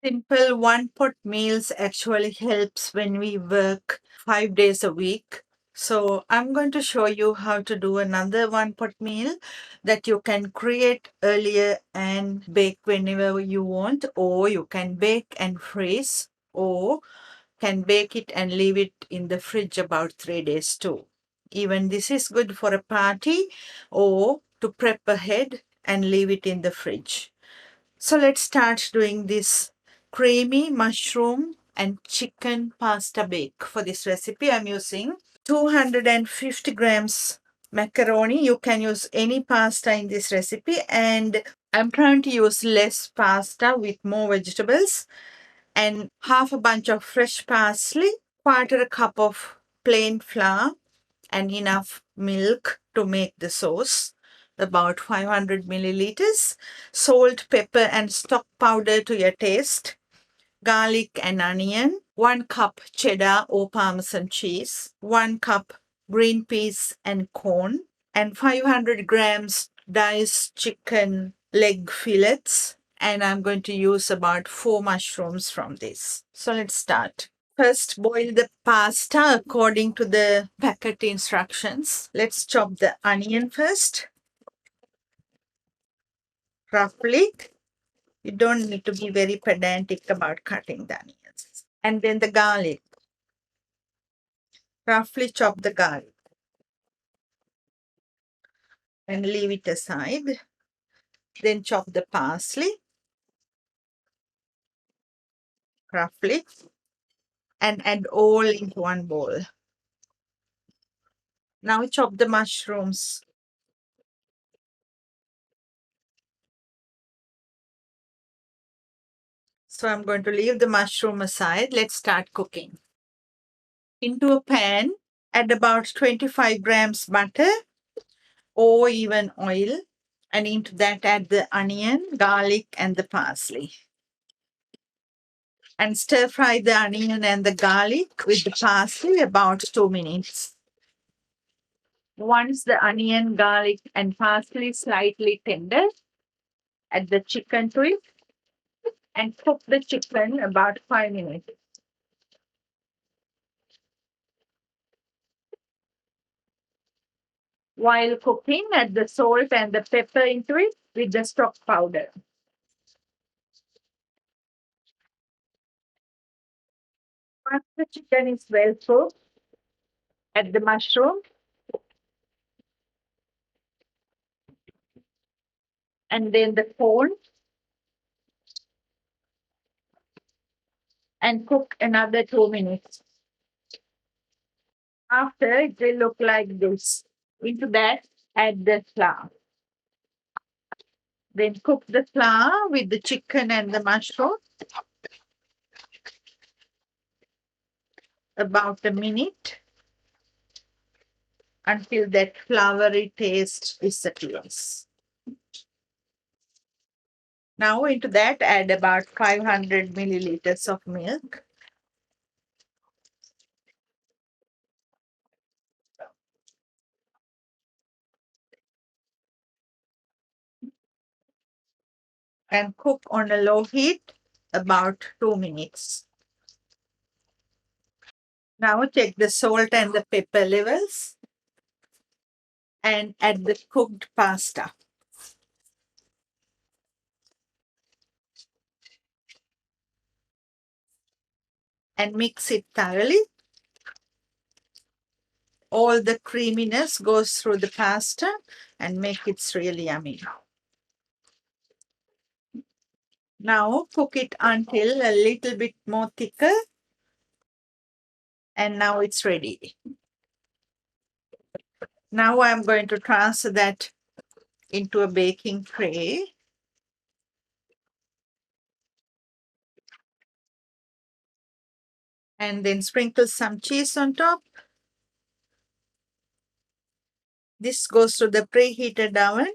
Simple one pot meals actually helps when we work 5 days a week. So I'm going to show you how to do another one pot meal that you can create earlier and bake whenever you want, or you can bake and freeze, or can bake it and leave it in the fridge about 3 days too. Even this is good for a party or to prep ahead and leave it in the fridge. So let's start doing this creamy mushroom and chicken pasta bake. For this recipe, I'm using 250 grams macaroni. You can use any pasta in this recipe, and I'm trying to use less pasta with more vegetables, and half a bunch of fresh parsley, quarter a cup of plain flour, and enough milk to make the sauce, about 500 milliliters, salt, pepper, and stock powder to your taste, garlic and onion, 1 cup cheddar or parmesan cheese, 1 cup green peas and corn, and 500 grams diced chicken leg fillets. And I'm going to use about 4 mushrooms from this. So let's start. First, boil the pasta according to the packet instructions. Let's chop the onion first, roughly. You don't need to be very pedantic about cutting the onions. And then the garlic. Roughly chop the garlic and leave it aside. Then chop the parsley, roughly, and add all into one bowl. Now chop the mushrooms. So I'm going to leave the mushroom aside. Let's start cooking. Into a pan, add about 25 grams butter or even oil, and into that add the onion, garlic, and the parsley. And stir fry the onion and the garlic with the parsley about 2 minutes. Once the onion, garlic, and parsley slightly tender, add the chicken to it and cook the chicken about 5 minutes. While cooking, add the salt and the pepper into it with the stock powder. Once the chicken is well cooked, add the mushroom and then the corn and cook another 2 minutes. After, it will look like this. Into that, add the flour. Then cook the flour with the chicken and the mushroom about a minute until that floury taste disappears. Now into that, add about 500 milliliters of milk. And cook on a low heat about 2 minutes. Now check the salt and the pepper levels and add the cooked pasta. And mix it thoroughly. All the creaminess goes through the pasta and make it really yummy. Now cook it until a little bit more thicker. And now it's ready. Now I'm going to transfer that into a baking tray. And then sprinkle some cheese on top. This goes to the preheated oven,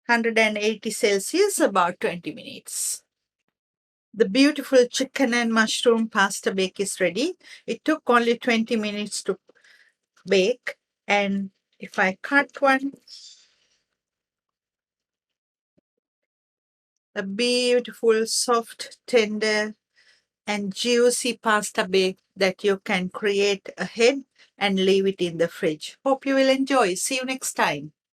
180 Celsius, about 20 minutes. The beautiful chicken and mushroom pasta bake is ready. It took only 20 minutes to bake. And if I cut one, a beautiful, soft, tender, and juicy pasta bake that you can create ahead and leave it in the fridge. Hope you will enjoy. See you next time.